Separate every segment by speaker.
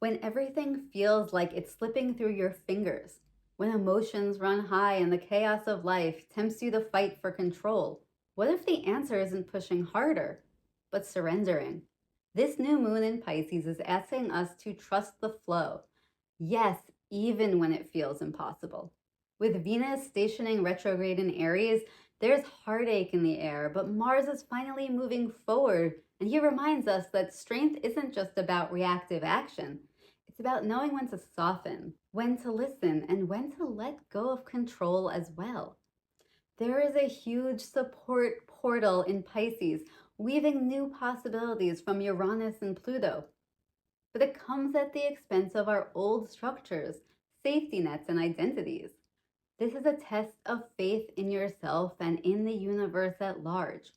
Speaker 1: When everything feels like it's slipping through your fingers, when emotions run high and the chaos of life tempts you to fight for control, what if the answer isn't pushing harder, but surrendering? This new moon in Pisces is asking us to trust the flow. Yes, even when it feels impossible. With Venus stationing retrograde in Aries, there's heartache in the air, but Mars is finally moving forward, and he reminds us that strength isn't just about reactive action. It's about knowing when to soften, when to listen, and when to let go of control as well. There is a huge support portal in Pisces, weaving new possibilities from Uranus and Pluto. But it comes at the expense of our old structures, safety nets, and identities. This is a test of faith in yourself and in the universe at large,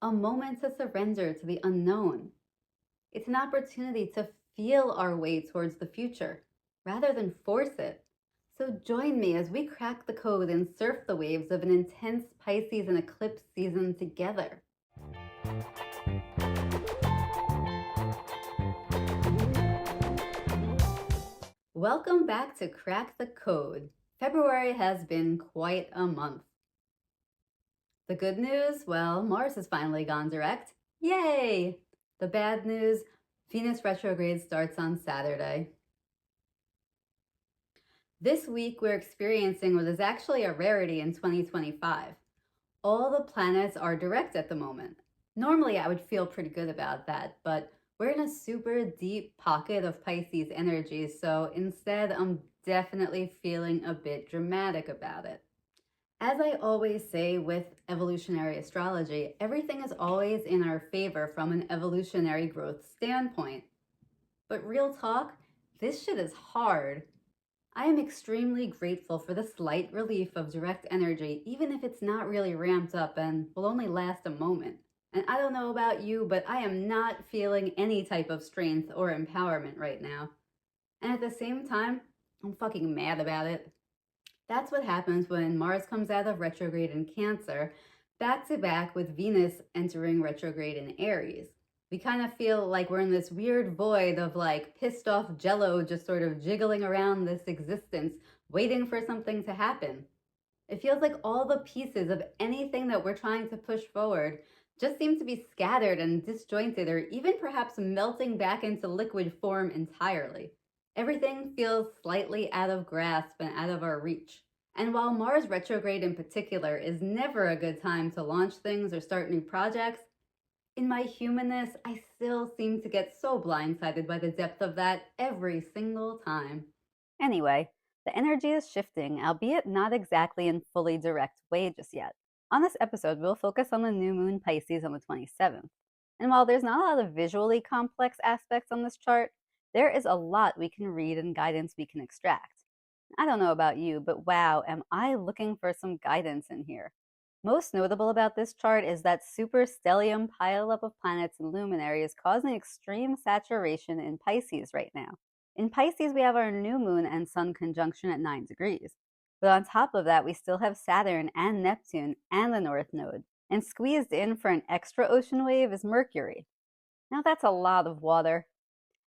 Speaker 1: a moment to surrender to the unknown. It's an opportunity to feel our way towards the future rather than force it. So join me as we crack the code and surf the waves of an intense Pisces and eclipse season together. Welcome back to Crack the Code. February has been quite a month. The good news, well, Mars has finally gone direct. Yay! The bad news, Venus retrograde starts on Saturday. This week, we're experiencing what is actually a rarity in 2025. All the planets are direct at the moment. Normally, I would feel pretty good about that, but we're in a super deep pocket of Pisces energy, so instead, I'm definitely feeling a bit dramatic about it. As I always say with evolutionary astrology, everything is always in our favor from an evolutionary growth standpoint. But real talk, this shit is hard. I am extremely grateful for the slight relief of direct energy, even if it's not really ramped up and will only last a moment. And I don't know about you, but I am not feeling any type of strength or empowerment right now. And at the same time, I'm fucking mad about it. That's what happens when Mars comes out of retrograde in Cancer, back to back with Venus entering retrograde in Aries. We kind of feel like we're in this weird void of like pissed off jello just sort of jiggling around this existence, waiting for something to happen. It feels like all the pieces of anything that we're trying to push forward just seem to be scattered and disjointed, or even perhaps melting back into liquid form entirely. Everything feels slightly out of grasp and out of our reach. And while Mars retrograde in particular is never a good time to launch things or start new projects, in my humanness, I still seem to get so blindsided by the depth of that every single time. Anyway, the energy is shifting, albeit not exactly in fully direct way just yet. On this episode, we'll focus on the new moon Pisces on the 27th. And while there's not a lot of visually complex aspects on this chart, there is a lot we can read and guidance we can extract. I don't know about you, but wow, am I looking for some guidance in here. Most notable about this chart is that super stellium pileup of planets and luminaries causing extreme saturation in Pisces right now. In Pisces, we have our new moon and sun conjunction at 9 degrees. But on top of that, we still have Saturn and Neptune and the North Node. And squeezed in for an extra ocean wave is Mercury. Now that's a lot of water.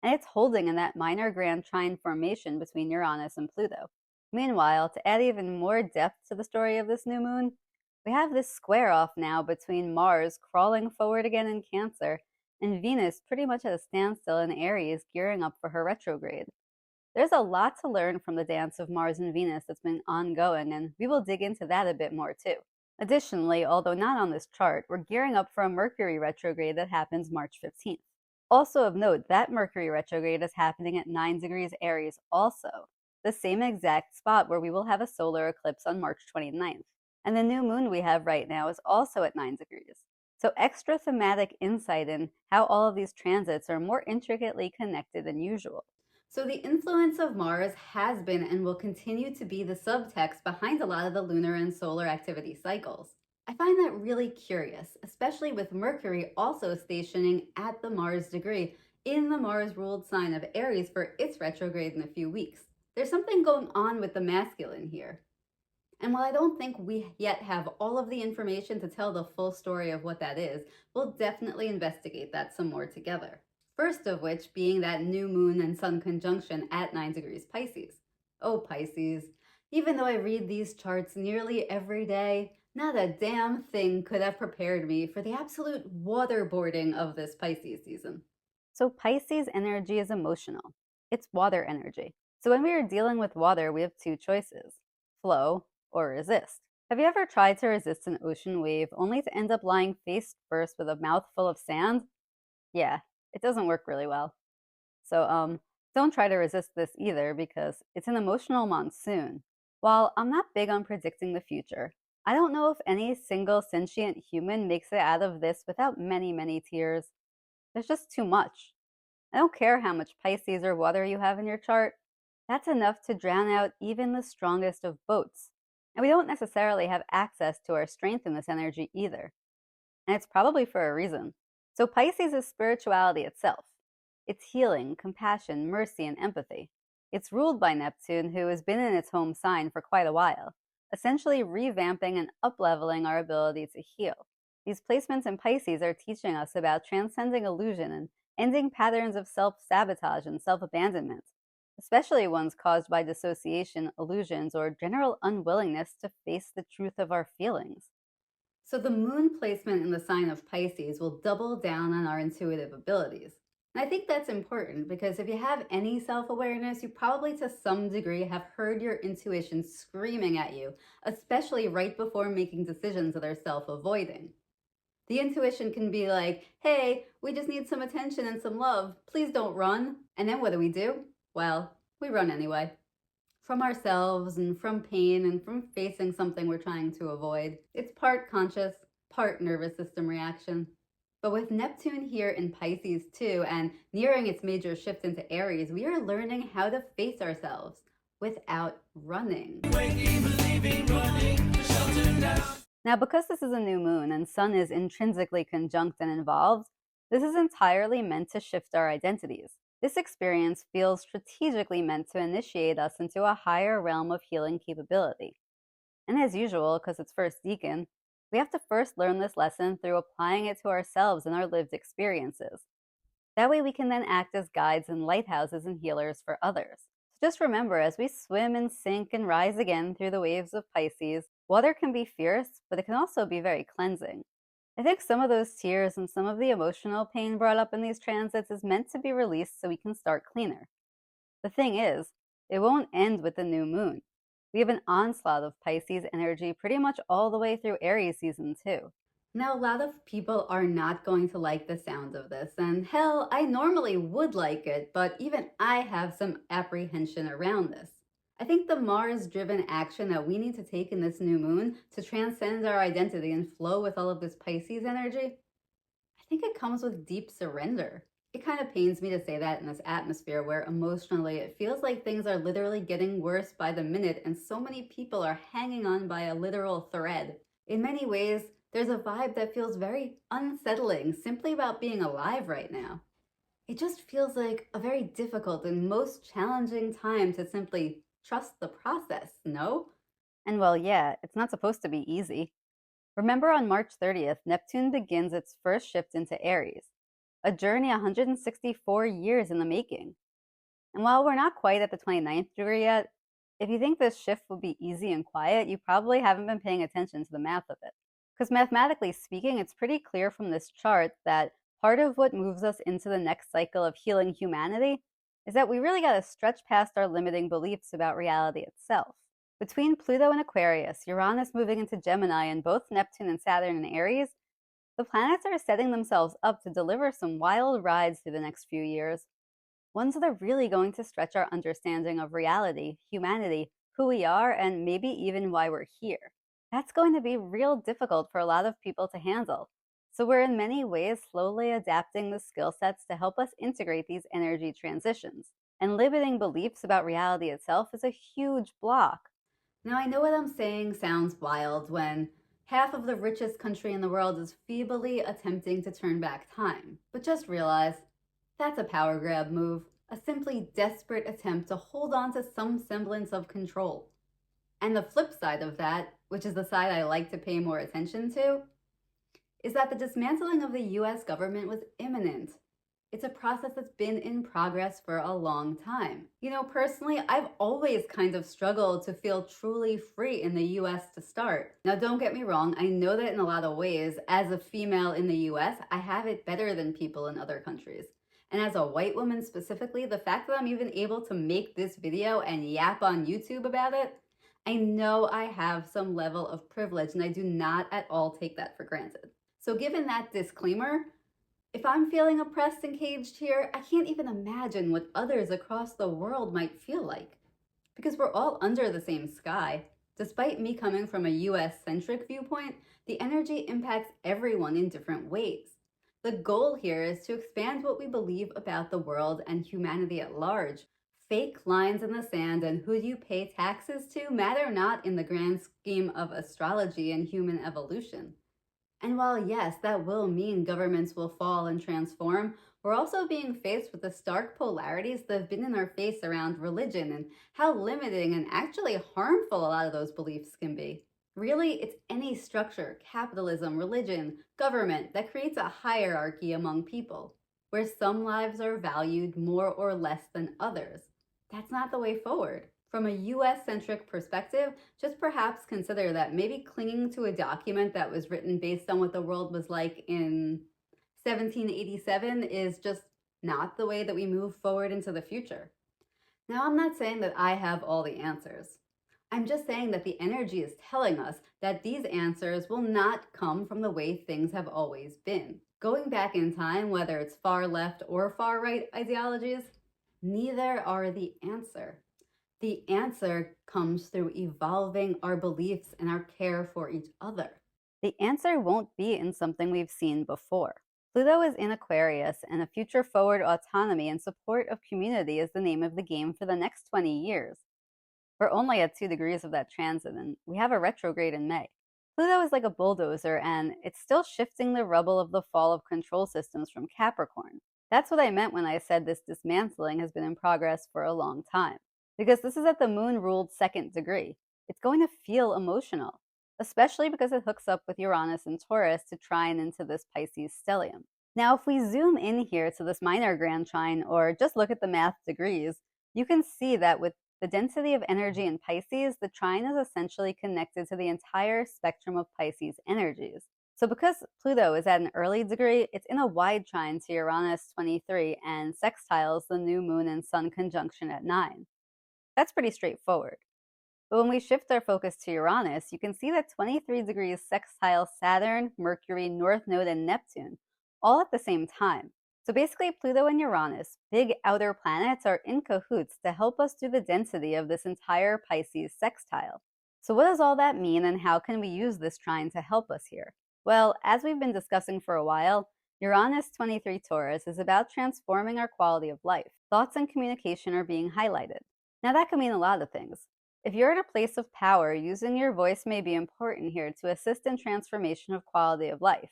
Speaker 1: And it's holding in that minor grand trine formation between Uranus and Pluto. Meanwhile, to add even more depth to the story of this new moon, we have this square off now between Mars crawling forward again in Cancer and Venus pretty much at a standstill in Aries gearing up for her retrograde. There's a lot to learn from the dance of Mars and Venus that's been ongoing, and we will dig into that a bit more too. Additionally, although not on this chart, we're gearing up for a Mercury retrograde that happens March 15th. Also of note, that Mercury retrograde is happening at 9 degrees Aries also, the same exact spot where we will have a solar eclipse on March 29th. And the new moon we have right now is also at 9 degrees. So extra thematic insight in how all of these transits are more intricately connected than usual. So the influence of Mars has been and will continue to be the subtext behind a lot of the lunar and solar activity cycles. I find that really curious, especially with Mercury also stationing at the Mars degree in the Mars-ruled sign of Aries for its retrograde in a few weeks. There's something going on with the masculine here. And while I don't think we yet have all of the information to tell the full story of what that is, we'll definitely investigate that some more together. First of which being that new moon and sun conjunction at 9 degrees Pisces. Oh, Pisces. Even though I read these charts nearly every day, not a damn thing could have prepared me for the absolute waterboarding of this Pisces season. So, Pisces energy is emotional. It's water energy. So, when we are dealing with water, we have two choices: flow or resist. Have you ever tried to resist an ocean wave only to end up lying face first with a mouthful of sand? Yeah, it doesn't work really well. So, don't try to resist this either because it's an emotional monsoon. While I'm not big on predicting the future, I don't know if any single sentient human makes it out of this without many, many tears. There's just too much. I don't care how much Pisces or water you have in your chart. That's enough to drown out even the strongest of boats. And we don't necessarily have access to our strength in this energy either. And it's probably for a reason. So Pisces is spirituality itself. It's healing, compassion, mercy, and empathy. It's ruled by Neptune, who has been in its home sign for quite a while, essentially revamping and upleveling our ability to heal. These placements in Pisces are teaching us about transcending illusion and ending patterns of self-sabotage and self-abandonment, especially ones caused by dissociation, illusions, or general unwillingness to face the truth of our feelings. So the moon placement in the sign of Pisces will double down on our intuitive abilities. And I think that's important because if you have any self awareness, you probably to some degree have heard your intuition screaming at you, especially right before making decisions that are self avoiding. The intuition can be like, hey, we just need some attention and some love. Please don't run. And then what do? Well, we run anyway. From ourselves and from pain and from facing something we're trying to avoid. It's part conscious, part nervous system reaction. But with Neptune here in Pisces too, and nearing its major shift into Aries, we are learning how to face ourselves without running. Now, because this is a new moon and Sun is intrinsically conjunct and involved, this is entirely meant to shift our identities. This experience feels strategically meant to initiate us into a higher realm of healing capability. And as usual, because it's first deacon, we have to first learn this lesson through applying it to ourselves and our lived experiences. That way we can then act as guides and lighthouses and healers for others. So just remember, as we swim and sink and rise again through the waves of Pisces, water can be fierce, but it can also be very cleansing. I think some of those tears and some of the emotional pain brought up in these transits is meant to be released so we can start cleaner. The thing is, it won't end with the new moon. We have an onslaught of Pisces energy pretty much all the way through Aries season too. Now, a lot of people are not going to like the sound of this, and hell, I normally would like it, but even I have some apprehension around this. I think the Mars driven action that we need to take in this new moon to transcend our identity and flow with all of this Pisces energy, I think it comes with deep surrender. It kind of pains me to say that in this atmosphere where emotionally it feels like things are literally getting worse by the minute and so many people are hanging on by a literal thread. In many ways, there's a vibe that feels very unsettling simply about being alive right now. It just feels like a very difficult and most challenging time to simply trust the process, no? And well, yeah, it's not supposed to be easy. Remember on March 30th, Neptune begins its first shift into Aries, a journey 164 years in the making. And while we're not quite at the 29th degree yet, if you think this shift will be easy and quiet, you probably haven't been paying attention to the math of it. Because mathematically speaking, it's pretty clear from this chart that part of what moves us into the next cycle of healing humanity is that we really got to stretch past our limiting beliefs about reality itself. Between Pluto and Aquarius, Uranus moving into Gemini, and both Neptune and Saturn in Aries, the planets are setting themselves up to deliver some wild rides through the next few years. Ones that are really going to stretch our understanding of reality, humanity, who we are, and maybe even why we're here. That's going to be real difficult for a lot of people to handle. So we're in many ways slowly adapting the skill sets to help us integrate these energy transitions. And limiting beliefs about reality itself is a huge block. Now, I know what I'm saying sounds wild when half of the richest country in the world is feebly attempting to turn back time. But just realize that's a power grab move, a simply desperate attempt to hold on to some semblance of control. And the flip side of that, which is the side I like to pay more attention to, is that the dismantling of the US government was imminent. It's a process that's been in progress for a long time. Personally, I've always kind of struggled to feel truly free in the US to start. Now, don't get me wrong, I know that in a lot of ways, as a female in the US, I have it better than people in other countries. And as a white woman specifically, the fact that I'm even able to make this video and yap on YouTube about it, I know I have some level of privilege, and I do not at all take that for granted. So, given that disclaimer, if I'm feeling oppressed and caged here, I can't even imagine what others across the world might feel like. Because we're all under the same sky. Despite me coming from a US-centric viewpoint, the energy impacts everyone in different ways. The goal here is to expand what we believe about the world and humanity at large. Fake lines in the sand and who you pay taxes to matter not in the grand scheme of astrology and human evolution. And while, yes, that will mean governments will fall and transform, we're also being faced with the stark polarities that have been in our face around religion and how limiting and actually harmful a lot of those beliefs can be. Really, it's any structure, capitalism, religion, government, that creates a hierarchy among people, where some lives are valued more or less than others. That's not the way forward. From a US-centric perspective, just perhaps consider that maybe clinging to a document that was written based on what the world was like in 1787 is just not the way that we move forward into the future. Now, I'm not saying that I have all the answers. I'm just saying that the energy is telling us that these answers will not come from the way things have always been. Going back in time, whether it's far left or far right ideologies, neither are the answer. The answer comes through evolving our beliefs and our care for each other. The answer won't be in something we've seen before. Pluto is in Aquarius, and a future forward autonomy and support of community is the name of the game for the next 20 years. We're only at 2 degrees of that transit, and we have a retrograde in May. Pluto is like a bulldozer, and it's still shifting the rubble of the fall of control systems from Capricorn. That's what I meant when I said this dismantling has been in progress for a long time. Because this is at the moon-ruled 2nd degree. It's going to feel emotional, especially because it hooks up with Uranus and Taurus to trine into this Pisces stellium. Now, if we zoom in here to this minor grand trine, or just look at the math degrees, you can see that with the density of energy in Pisces, the trine is essentially connected to the entire spectrum of Pisces energies. So because Pluto is at an early degree, it's in a wide trine to Uranus 23 and sextiles the new moon and sun conjunction at 9. That's pretty straightforward. But when we shift our focus to Uranus, you can see that 23 degrees sextile Saturn, Mercury, North Node, and Neptune, all at the same time. So basically, Pluto and Uranus, big outer planets, are in cahoots to help us through the density of this entire Pisces sextile. So what does all that mean, and how can we use this trine to help us here? Well, as we've been discussing for a while, Uranus 23 Taurus is about transforming our quality of life. Thoughts and communication are being highlighted. Now, that can mean a lot of things. If you're at a place of power, using your voice may be important here to assist in transformation of quality of life.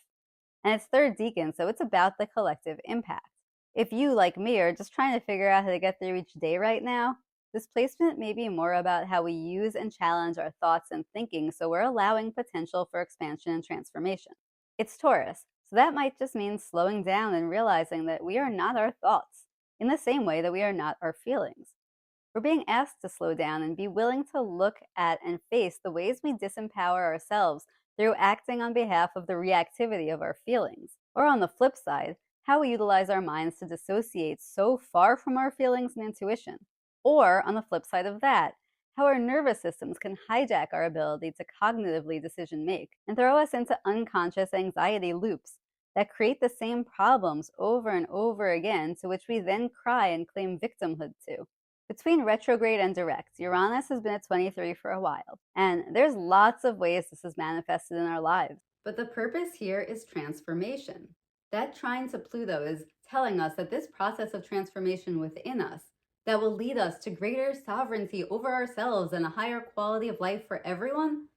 Speaker 1: And it's third decan, so it's about the collective impact. If you, like me, are just trying to figure out how to get through each day right now, this placement may be more about how we use and challenge our thoughts and thinking, so we're allowing potential for expansion and transformation. It's Taurus, so that might just mean slowing down and realizing that we are not our thoughts, in the same way that we are not our feelings. We're being asked to slow down and be willing to look at and face the ways we disempower ourselves through acting on behalf of the reactivity of our feelings. Or on the flip side, how we utilize our minds to dissociate so far from our feelings and intuition. Or on the flip side of that, how our nervous systems can hijack our ability to cognitively decision make and throw us into unconscious anxiety loops that create the same problems over and over again, to which we then cry and claim victimhood to. Between retrograde and direct, Uranus has been at 23 for a while, and there's lots of ways this is manifested in our lives. But the purpose here is transformation. That trine to Pluto is telling us that this process of transformation within us that will lead us to greater sovereignty over ourselves and a higher quality of life for everyone,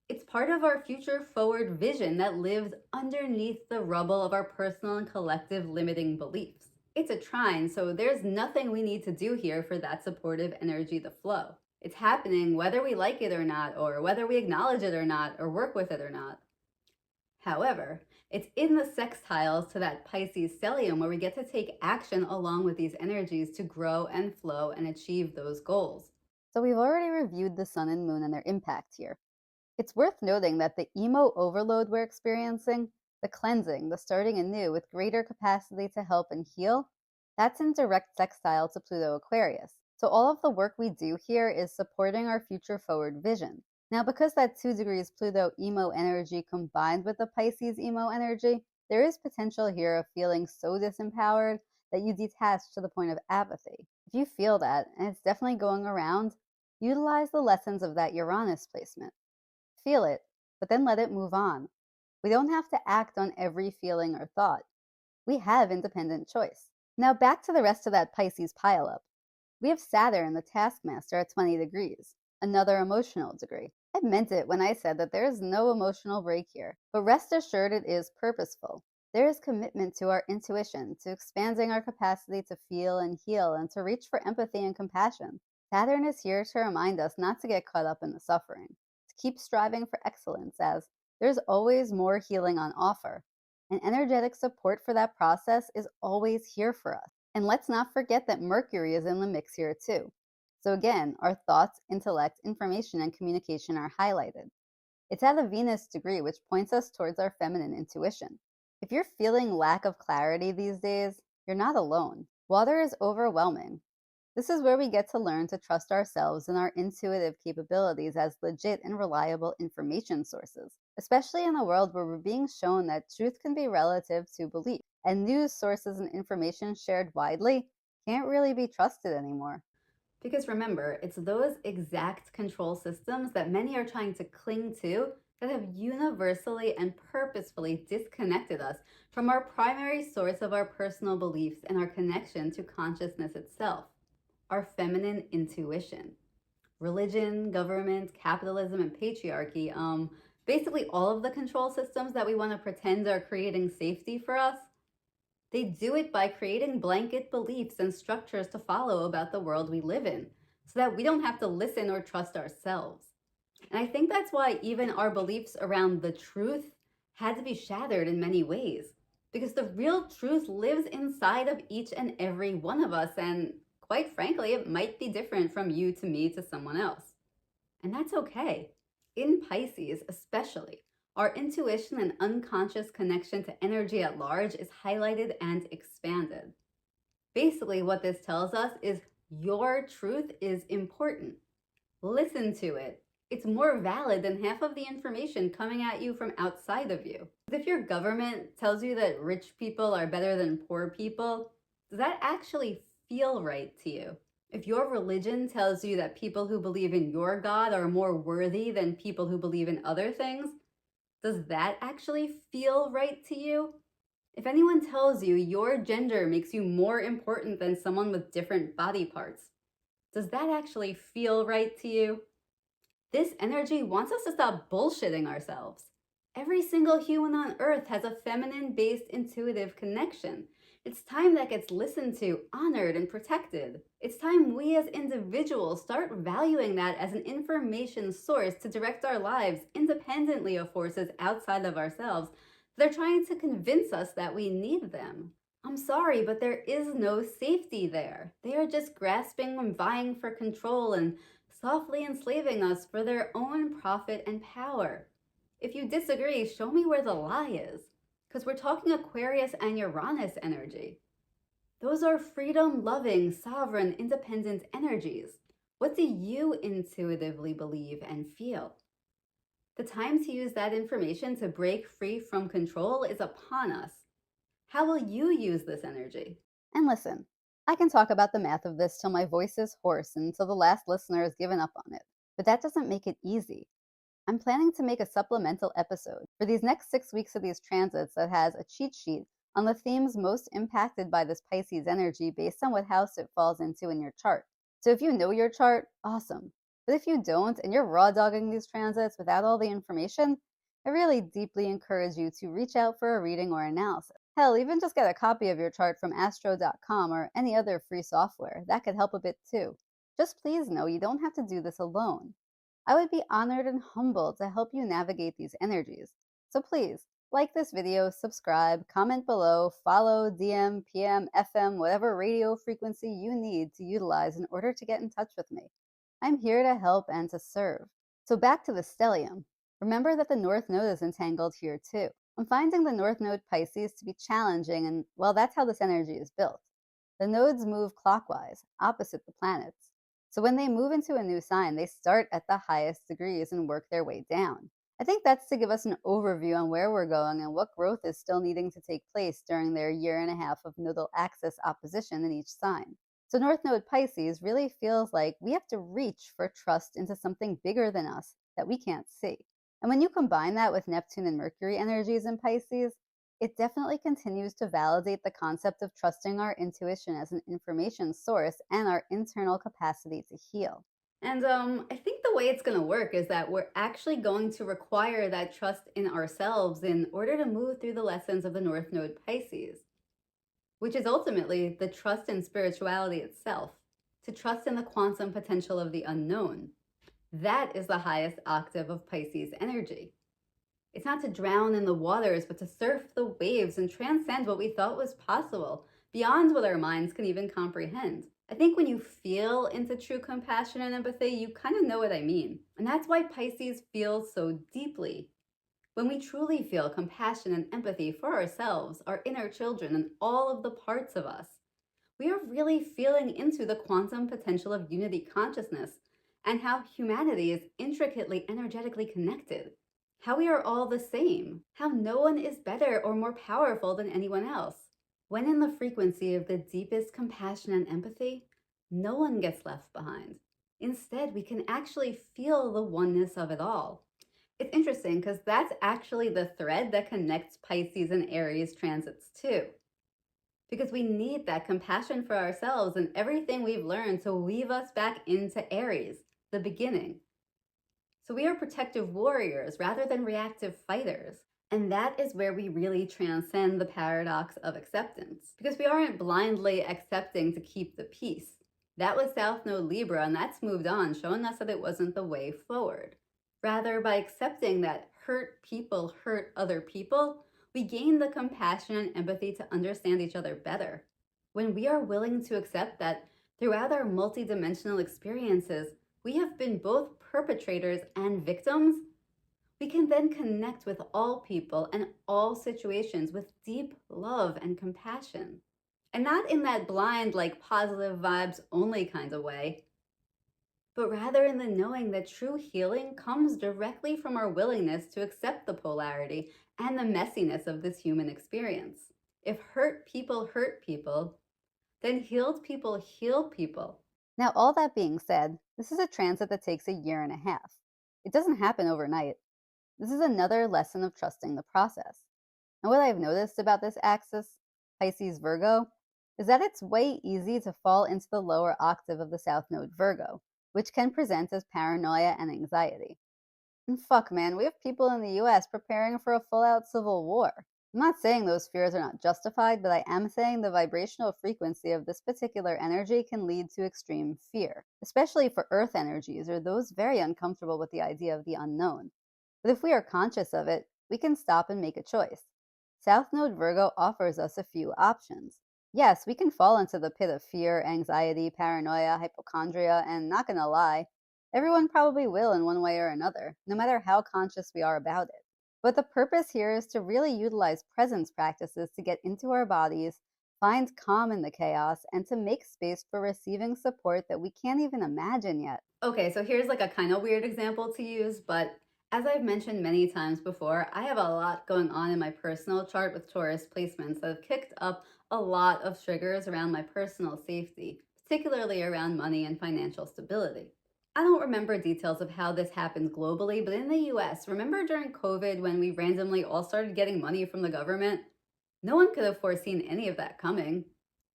Speaker 1: it's part of our future forward vision that lives underneath the rubble of our personal and collective limiting beliefs. It's a trine, so there's nothing we need to do here for that supportive energy to flow. It's happening whether we like it or not, or whether we acknowledge it or not, or work with it or not. However, It's in the sextiles to that Pisces stellium where we get to take action along with these energies to grow and flow and achieve those goals. So we've already reviewed the sun and moon and their impact here. It's worth noting that the emo overload we're experiencing, the cleansing, the starting anew with greater capacity to help and heal, that's in direct sextile to Pluto Aquarius. So all of the work we do here is supporting our future forward vision. Now, because that 2 degrees Pluto emo energy combined with the Pisces emo energy, there is potential here of feeling so disempowered that you detach to the point of apathy. If you feel that, and it's definitely going around, utilize the lessons of that Uranus placement. Feel it, but then let it move on. We don't have to act on every feeling or thought. We have independent choice. Now back to the rest of that Pisces pileup. We have Saturn, the taskmaster, at 20 degrees, another emotional degree. I meant it when I said that there is no emotional break here, but rest assured it is purposeful. There is commitment to our intuition, to expanding our capacity to feel and heal, and to reach for empathy and compassion. Saturn is here to remind us not to get caught up in the suffering, to keep striving for excellence, as there's always more healing on offer. And energetic support for that process is always here for us. And let's not forget that Mercury is in the mix here too. So again, our thoughts, intellect, information, and communication are highlighted. It's at a Venus degree, which points us towards our feminine intuition. If you're feeling lack of clarity these days, you're not alone. Water is overwhelming. This is where we get to learn to trust ourselves and our intuitive capabilities as legit and reliable information sources, especially in a world where we're being shown that truth can be relative to belief, and news sources and information shared widely can't really be trusted anymore. Because remember, it's those exact control systems that many are trying to cling to that have universally and purposefully disconnected us from our primary source of our personal beliefs and our connection to consciousness itself, our feminine intuition. Religion, government, capitalism, and patriarchy, basically all of the control systems that we want to pretend are creating safety for us, they do it by creating blanket beliefs and structures to follow about the world we live in, so that we don't have to listen or trust ourselves. And I think that's why even our beliefs around the truth had to be shattered in many ways, because the real truth lives inside of each and every one of us, and quite frankly, it might be different from you to me to someone else. And that's okay. In Pisces, especially, our intuition and unconscious connection to energy at large is highlighted and expanded. Basically, what this tells us is your truth is important. Listen to it. It's more valid than half of the information coming at you from outside of you. If your government tells you that rich people are better than poor people, does that actually feel right to you? If your religion tells you that people who believe in your God are more worthy than people who believe in other things, does that actually feel right to you? If anyone tells you your gender makes you more important than someone with different body parts, does that actually feel right to you? This energy wants us to stop bullshitting ourselves. Every single human on earth has a feminine based intuitive connection. It's time that gets listened to, honored, and protected. It's time we as individuals start valuing that as an information source to direct our lives independently of forces outside of ourselves. They're trying to convince us that we need them. I'm sorry, but there is no safety there. They are just grasping and vying for control and softly enslaving us for their own profit and power. If you disagree, show me where the lie is, because we're talking Aquarius and Uranus energy. Those are freedom-loving, sovereign, independent energies. What do you intuitively believe and feel? The time to use that information to break free from control is upon us. How will you use this energy? And listen, I can talk about the math of this till my voice is hoarse and till the last listener has given up on it, but that doesn't make it easy. I'm planning to make a supplemental episode for these next 6 weeks of these transits that has a cheat sheet on the themes most impacted by this Pisces energy based on what house it falls into in your chart. So if you know your chart, awesome. But if you don't and you're raw dogging these transits without all the information, I really deeply encourage you to reach out for a reading or analysis. Hell, even just get a copy of your chart from astro.com or any other free software. That could help a bit too. Just please know you don't have to do this alone. I would be honored and humbled to help you navigate these energies. So please,
Speaker 2: Like this video, subscribe, comment below, follow, DM, PM, FM, whatever radio frequency you need to utilize in order to get in touch with me. I'm here to help and to serve. So back to the stellium. Remember that the North Node is entangled here too. I'm finding the North Node Pisces to be challenging, and well, that's how this energy is built. The nodes move clockwise, opposite the planets. So when they move into a new sign, they start at the highest degrees and work their way down. I think that's to give us an overview on where we're going and what growth is still needing to take place during their year and a half of nodal axis opposition in each sign. So North Node Pisces really feels like we have to reach for trust into something bigger than us that we can't see. And when you combine that with Neptune and Mercury energies in Pisces, it definitely continues to validate the concept of trusting our intuition as an information source and our internal capacity to heal.
Speaker 1: And I think the way it's going to work is that we're actually going to require that trust in ourselves in order to move through the lessons of the North Node Pisces, which is ultimately the trust in spirituality itself, to trust in the quantum potential of the unknown. That is the highest octave of Pisces energy. It's not to drown in the waters, but to surf the waves and transcend what we thought was possible, beyond what our minds can even comprehend. I think when you feel into true compassion and empathy, you kind of know what I mean. And that's why Pisces feels so deeply. When we truly feel compassion and empathy for ourselves, our inner children, and all of the parts of us, we are really feeling into the quantum potential of unity consciousness and how humanity is intricately energetically connected. How we are all the same, how no one is better or more powerful than anyone else. When in the frequency of the deepest compassion and empathy, no one gets left behind. Instead, we can actually feel the oneness of it all. It's interesting because that's actually the thread that connects Pisces and Aries transits too. Because we need that compassion for ourselves and everything we've learned to weave us back into Aries, the beginning. So we are protective warriors rather than reactive fighters. And that is where we really transcend the paradox of acceptance. Because we aren't blindly accepting to keep the peace. That was South Node Libra, and that's moved on, showing us that it wasn't the way forward. Rather, by accepting that hurt people hurt other people, we gain the compassion and empathy to understand each other better. When we are willing to accept that throughout our multidimensional experiences, we have been both perpetrators and victims, we can then connect with all people and all situations with deep love and compassion. And not in that blind, like positive vibes only kind of way, but rather in the knowing that true healing comes directly from our willingness to accept the polarity and the messiness of this human experience. If hurt people, then healed people heal people.
Speaker 2: Now, all that being said, this is a transit that takes a year and a half. It doesn't happen overnight. This is another lesson of trusting the process. And what I've noticed about this axis, Pisces Virgo, is that it's way easy to fall into the lower octave of the South Node Virgo, which can present as paranoia and anxiety. And fuck, man, we have people in the US preparing for a full out civil war. I'm not saying those fears are not justified, but I am saying the vibrational frequency of this particular energy can lead to extreme fear, especially for earth energies or those very uncomfortable with the idea of the unknown. But if we are conscious of it, we can stop and make a choice. South Node Virgo offers us a few options. Yes, we can fall into the pit of fear, anxiety, paranoia, hypochondria, and not gonna lie, everyone probably will in one way or another, no matter how conscious we are about it. But the purpose here is to really utilize presence practices to get into our bodies, find calm in the chaos, and to make space for receiving support that we can't even imagine yet.
Speaker 1: Okay, so here's like a kind of weird example to use, but as I've mentioned many times before, I have a lot going on in my personal chart with Taurus placements that have kicked up a lot of triggers around my personal safety, particularly around money and financial stability. I don't remember details of how this happened globally, but in the US, remember during COVID when we randomly all started getting money from the government? No one could have foreseen any of that coming,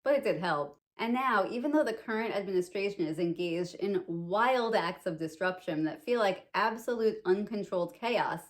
Speaker 1: but it did help. And now, even though the current administration is engaged in wild acts of disruption that feel like absolute uncontrolled chaos,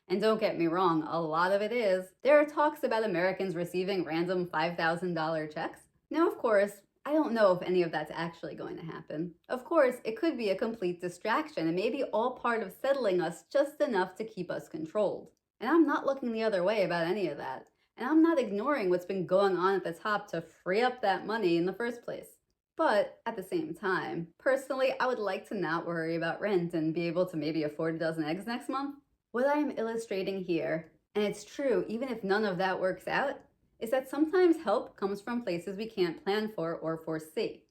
Speaker 1: and don't get me wrong, a lot of it is, there are talks about Americans receiving random $5,000 checks. Now, of course, I don't know if any of that's actually going to happen. Of course, it could be a complete distraction and maybe all part of settling us just enough to keep us controlled. And I'm not looking the other way about any of that. And I'm not ignoring what's been going on at the top to free up that money in the first place. But at the same time, personally, I would like to not worry about rent and be able to maybe afford a dozen eggs next month. What I am illustrating here, and it's true even if none of that works out, is that sometimes help comes from places we can't plan for or foresee.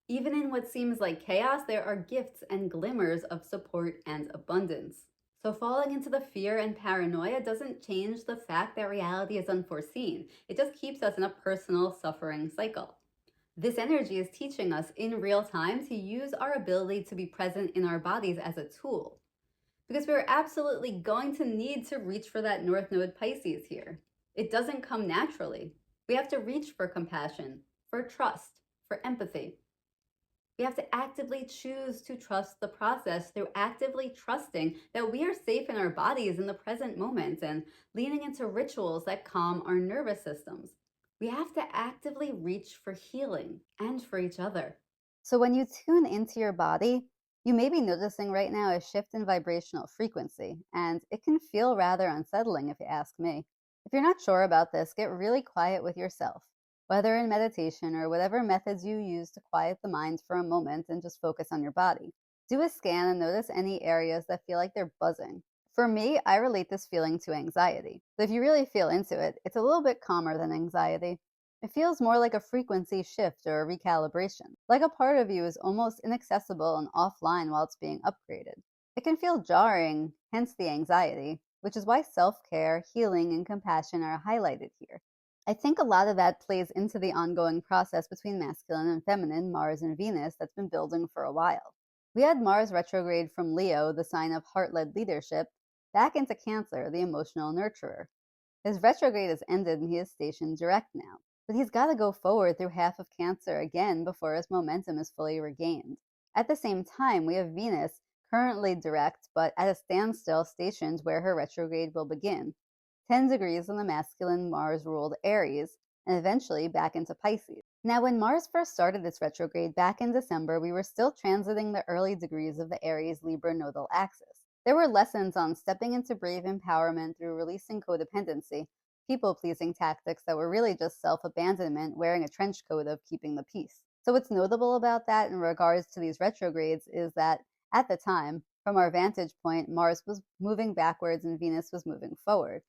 Speaker 1: Even in what seems like chaos, there are gifts and glimmers of support and abundance. So, falling into the fear and paranoia doesn't change the fact that reality is unforeseen. It just keeps us in a personal suffering cycle. This energy is teaching us in real time to use our ability to be present in our bodies as a tool. Because we're absolutely going to need to reach for that North Node Pisces here. It doesn't come naturally. We have to reach for compassion, for trust, for empathy. We have to actively choose to trust the process through actively trusting that we are safe in our bodies in the present moment and leaning into rituals that calm our nervous systems. We have to actively reach for healing and for each other.
Speaker 2: So, when you tune into your body, you may be noticing right now a shift in vibrational frequency, and it can feel rather unsettling if you ask me. If you're not sure about this, get really quiet with yourself, whether in meditation or whatever methods you use to quiet the mind for a moment and just focus on your body. Do a scan and notice any areas that feel like they're buzzing. For me, I relate this feeling to anxiety. But if you really feel into it, it's a little bit calmer than anxiety. It feels more like a frequency shift or a recalibration, like a part of you is almost inaccessible and offline while it's being upgraded. It can feel jarring, hence the anxiety, which is why self care, healing, and compassion are highlighted here. I think a lot of that plays into the ongoing process between masculine and feminine, Mars and Venus, that's been building for a while. We had Mars retrograde from Leo, the sign of heart led leadership, back into Cancer, the emotional nurturer. His retrograde has ended and he is stationed direct now. But he's got to go forward through half of Cancer again before his momentum is fully regained. At the same time, we have Venus, currently direct but at a standstill, stationed where her retrograde will begin, 10 degrees in the masculine Mars ruled Aries, and eventually back into Pisces. Now, when Mars first started its retrograde back in December, we were still transiting the early degrees of the Aries Libra nodal axis. There were lessons on stepping into brave empowerment through releasing codependency, people pleasing tactics that were really just self abandonment, wearing a trench coat of keeping the peace. So, what's notable about that in regards to these retrogrades is that at the time, from our vantage point, Mars was moving backwards and Venus was moving forward.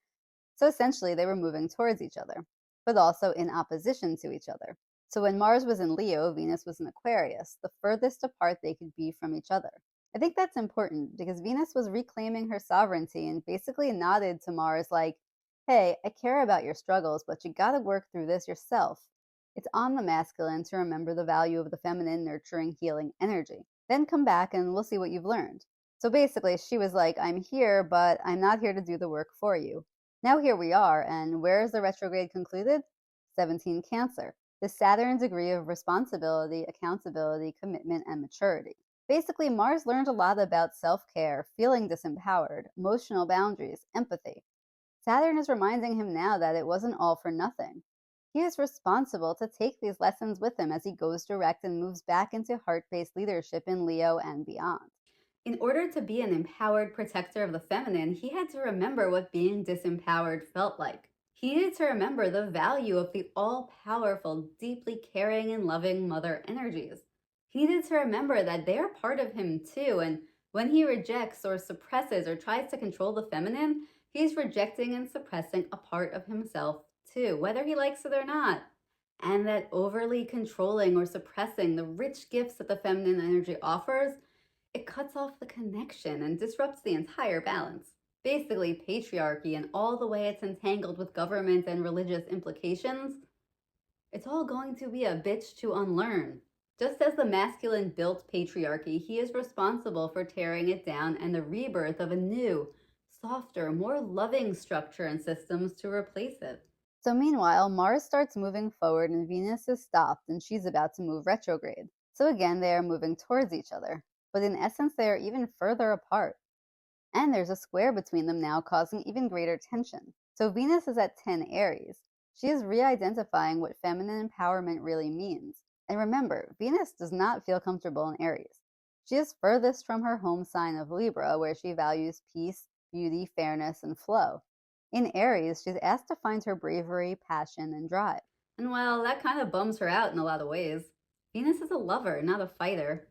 Speaker 2: So, essentially, they were moving towards each other, but also in opposition to each other. So, when Mars was in Leo, Venus was in Aquarius, the furthest apart they could be from each other. I think that's important because Venus was reclaiming her sovereignty and basically nodded to Mars like, hey, I care about your struggles, but you gotta work through this yourself. It's on the masculine to remember the value of the feminine, nurturing, healing energy. Then come back and we'll see what you've learned. So basically, she was like, I'm here, but I'm not here to do the work for you. Now here we are, and where is the retrograde concluded? 17 Cancer, the Saturn degree of responsibility, accountability, commitment, and maturity. Basically, Mars learned a lot about self care, feeling disempowered, emotional boundaries, empathy. Saturn is reminding him now that it wasn't all for nothing. He is responsible to take these lessons with him as he goes direct and moves back into heart based leadership in Leo and beyond.
Speaker 1: In order to be an empowered protector of the feminine, he had to remember what being disempowered felt like. He needed to remember the value of the all powerful, deeply caring and loving mother energies. He needed to remember that they are part of him too, and when he rejects or suppresses or tries to control the feminine, he's rejecting and suppressing a part of himself too, whether he likes it or not. And that overly controlling or suppressing the rich gifts that the feminine energy offers, it cuts off the connection and disrupts the entire balance. Basically, patriarchy and all the way it's entangled with government and religious implications, it's all going to be a bitch to unlearn. Just as the masculine built patriarchy, he is responsible for tearing it down and the rebirth of a new, softer, more loving structure and systems to replace it.
Speaker 2: So, meanwhile, Mars starts moving forward and Venus is stopped and she's about to move retrograde. So, again, they are moving towards each other, but in essence, they are even further apart. And there's a square between them now, causing even greater tension. So, Venus is at 10 Aries. She is re identifying what feminine empowerment really means. And remember, Venus does not feel comfortable in Aries. She is furthest from her home sign of Libra, where she values peace, beauty, fairness, and flow. In Aries, she's asked to find her bravery, passion, and drive.
Speaker 1: And well, that kind of bums her out in a lot of ways. Venus is a lover, not a fighter.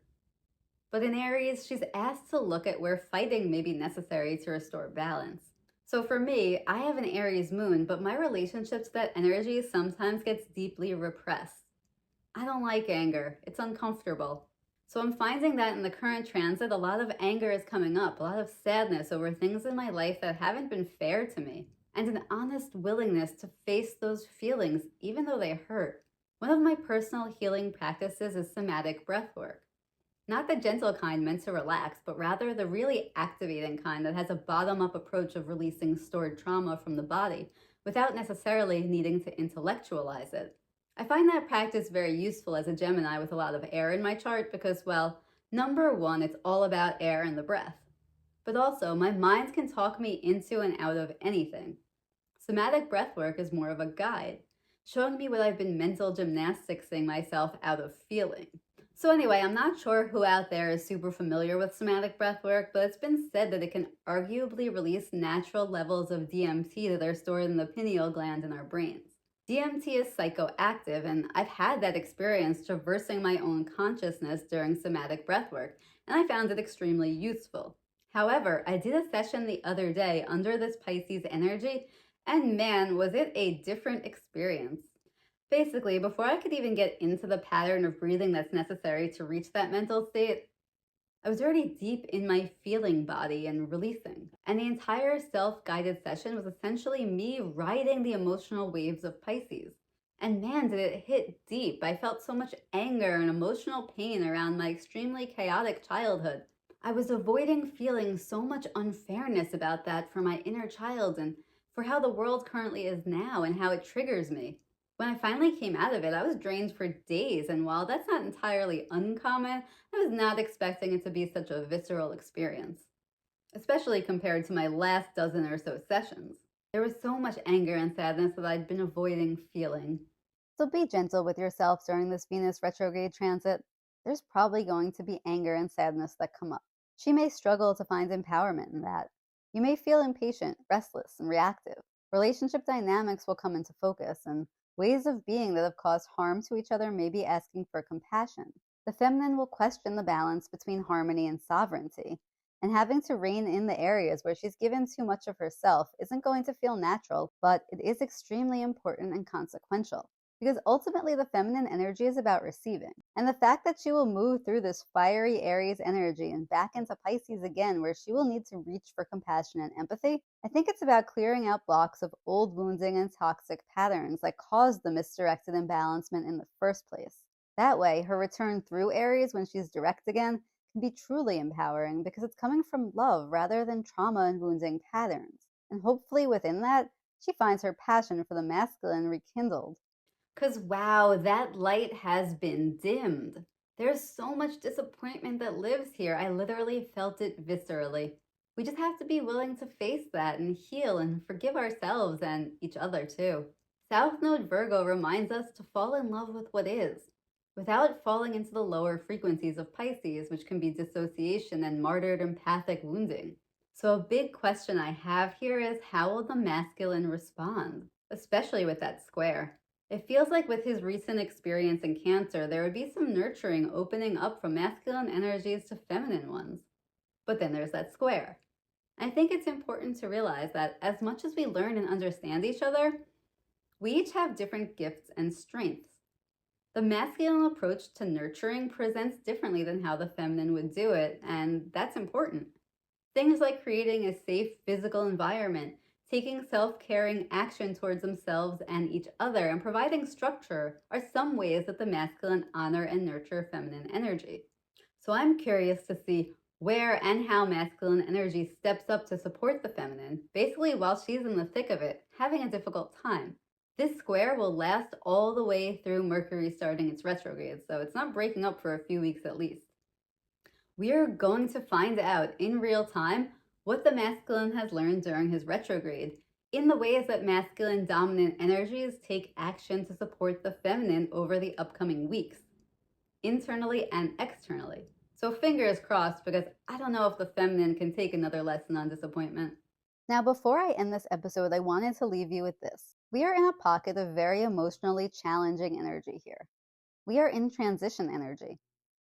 Speaker 1: But in Aries, she's asked to look at where fighting may be necessary to restore balance. So for me, I have an Aries moon, but my relationship to that energy sometimes gets deeply repressed. I don't like anger, it's uncomfortable. So I'm finding that in the current transit, a lot of anger is coming up, a lot of sadness over things in my life that haven't been fair to me, and an honest willingness to face those feelings, even though they hurt. One of my personal healing practices is somatic breath work. Not the gentle kind meant to relax, but rather the really activating kind that has a bottom up approach of releasing stored trauma from the body without necessarily needing to intellectualize it. I find that practice very useful as a Gemini with a lot of air in my chart because, well, number one, it's all about air and the breath. But also, my mind can talk me into and out of anything. Somatic breath work is more of a guide, showing me what I've been mental gymnasticsing myself out of feeling. So anyway, I'm not sure who out there is super familiar with somatic breath work, but it's been said that it can arguably release natural levels of DMT that are stored in the pineal gland in our brains. DMT is psychoactive, and I've had that experience traversing my own consciousness during somatic breath work, and I found it extremely useful. However, I did a session the other day under this Pisces energy, and man, was it a different experience. Basically, before I could even get into the pattern of breathing that's necessary to reach that mental state, I was already deep in my feeling body and releasing. And the entire self guided session was essentially me riding the emotional waves of Pisces. And man, did it hit deep. I felt so much anger and emotional pain around my extremely chaotic childhood. I was avoiding feeling so much unfairness about that for my inner child and for how the world currently is now and how it triggers me. When I finally came out of it, I was drained for days, and while that's not entirely uncommon, I was not expecting it to be such a visceral experience, especially compared to my last dozen or so sessions. There was so much anger and sadness that I'd been avoiding feeling.
Speaker 2: So be gentle with yourself during this Venus retrograde transit. There's probably going to be anger and sadness that come up. She may struggle to find empowerment in that. You may feel impatient, restless, and reactive. Relationship dynamics will come into focus, and ways of being that have caused harm to each other may be asking for compassion. The feminine will question the balance between harmony and sovereignty, and having to rein in the areas where she's given too much of herself isn't going to feel natural, but it is extremely important and consequential. Because ultimately, the feminine energy is about receiving. And the fact that she will move through this fiery Aries energy and back into Pisces again, where she will need to reach for compassion and empathy, I think it's about clearing out blocks of old wounding and toxic patterns that caused the misdirected imbalancement in the first place. That way, her return through Aries when she's direct again can be truly empowering because it's coming from love rather than trauma and wounding patterns. And hopefully, within that, she finds her passion for the masculine rekindled.
Speaker 1: Because wow, that light has been dimmed. There's so much disappointment that lives here. I literally felt it viscerally. We just have to be willing to face that and heal and forgive ourselves and each other too. South Node Virgo reminds us to fall in love with what is, without falling into the lower frequencies of Pisces, which can be dissociation and martyred empathic wounding. So, a big question I have here is how will the masculine respond, especially with that square? It feels like with his recent experience in Cancer, there would be some nurturing opening up from masculine energies to feminine ones. But then there's that square. I think it's important to realize that as much as we learn and understand each other, we each have different gifts and strengths. The masculine approach to nurturing presents differently than how the feminine would do it, and that's important. Things like creating a safe physical environment, taking self caring action towards themselves and each other, and providing structure are some ways that the masculine honor and nurture feminine energy. So I'm curious to see where and how masculine energy steps up to support the feminine, basically while she's in the thick of it, having a difficult time. This square will last all the way through Mercury starting its retrograde, so it's not breaking up for a few weeks at least. We are going to find out in real time what the masculine has learned during his retrograde in the ways that masculine dominant energies take action to support the feminine over the upcoming weeks, internally and externally. So fingers crossed, because I don't know if the feminine can take another lesson on disappointment.
Speaker 2: Now, before I end this episode, I wanted to leave you with this. We are in a pocket of very emotionally challenging energy here. We are in transition energy.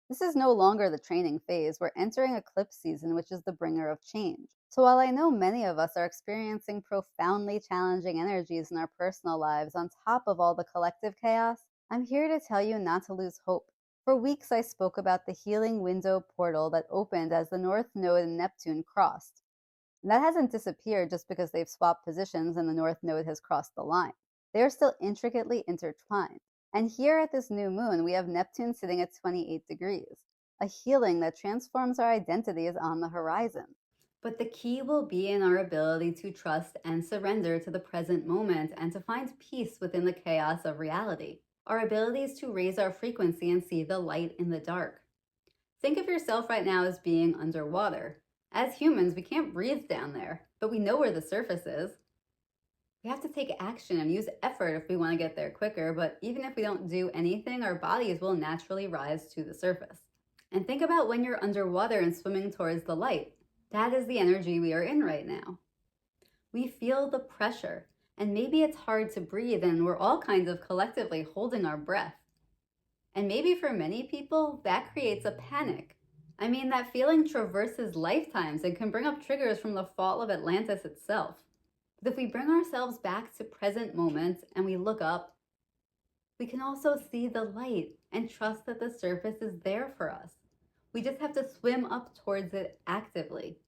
Speaker 2: This is no longer the training phase. We're entering eclipse season, which is the bringer of change. So while I know many of us are experiencing profoundly challenging energies in our personal lives on top of all the collective chaos, I'm here to tell you not to lose hope. For weeks, I spoke about the healing window portal that opened as the North Node and Neptune crossed. And that hasn't disappeared just because they've swapped positions and the North Node has crossed the line. They are still intricately intertwined. And here at this new moon, we have Neptune sitting at 28 degrees. A healing that transforms our identity is on the horizon.
Speaker 1: But the key will be in our ability to trust and surrender to the present moment and to find peace within the chaos of reality. Our abilities to raise our frequency and see the light in the dark. Think of yourself right now as being underwater. As humans, we can't breathe down there, but we know where the surface is. We have to take action and use effort if we want to get there quicker, but even if we don't do anything, our bodies will naturally rise to the surface. And think about when you're underwater and swimming towards the light. That is the energy we are in right now. We feel the pressure, and maybe it's hard to breathe, and we're all kind of collectively holding our breath. And maybe for many people, that creates a panic. I mean, that feeling traverses lifetimes and can bring up triggers from the fall of Atlantis itself. But if we bring ourselves back to present moment and we look up, we can also see the light and trust that the surface is there for us. We just have to swim up towards it actively.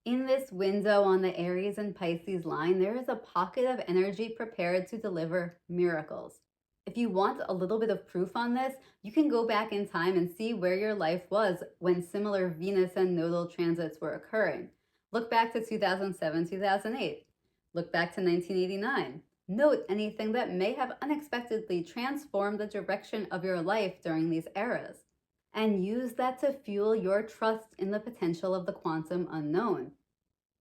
Speaker 1: In this window on the Aries and Pisces line, there is a pocket of energy prepared to deliver miracles. If you want a little bit of proof on this, you can go back in time and see where your life was when similar Venus and nodal transits were occurring. Look back to 2007, 2008. Look back to 1989. Note anything that may have unexpectedly transformed the direction of your life during these eras. And use that to fuel your trust in the potential of the quantum unknown.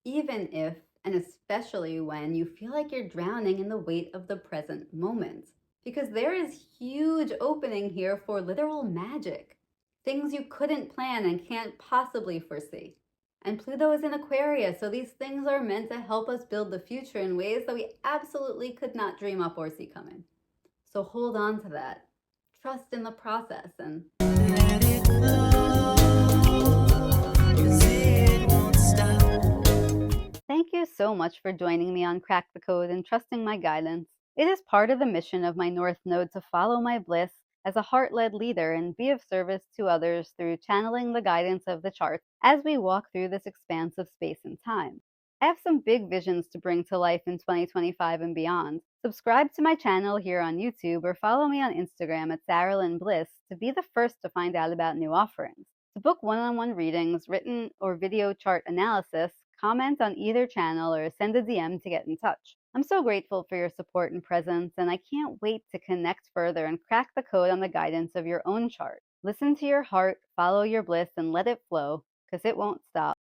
Speaker 1: Even if, and especially when, you feel like you're drowning in the weight of the present moment. Because there is huge opening here for literal magic. Things you couldn't plan and can't possibly foresee. And Pluto is in Aquarius, so these things are meant to help us build the future in ways that we absolutely could not dream up or see coming. So hold on to that. Trust in the process and let it flow, 'cause it won't stop.
Speaker 2: Thank you so much for joining me on Crack the Code and trusting my guidance. It is part of the mission of my North Node to follow my bliss as a heart-led leader and be of service to others through channeling the guidance of the charts as we walk through this expanse of space and time. I have some big visions to bring to life in 2025 and beyond. Subscribe to my channel here on YouTube or follow me on Instagram at Sarah Bliss to be the first to find out about new offerings. To book one-on-one readings, written or video chart analysis, comment on either channel or send a DM to get in touch. I'm so grateful for your support and presence, and I can't wait to connect further and crack the code on the guidance of your own chart. Listen to your heart, follow your bliss, and let it flow, because it won't stop.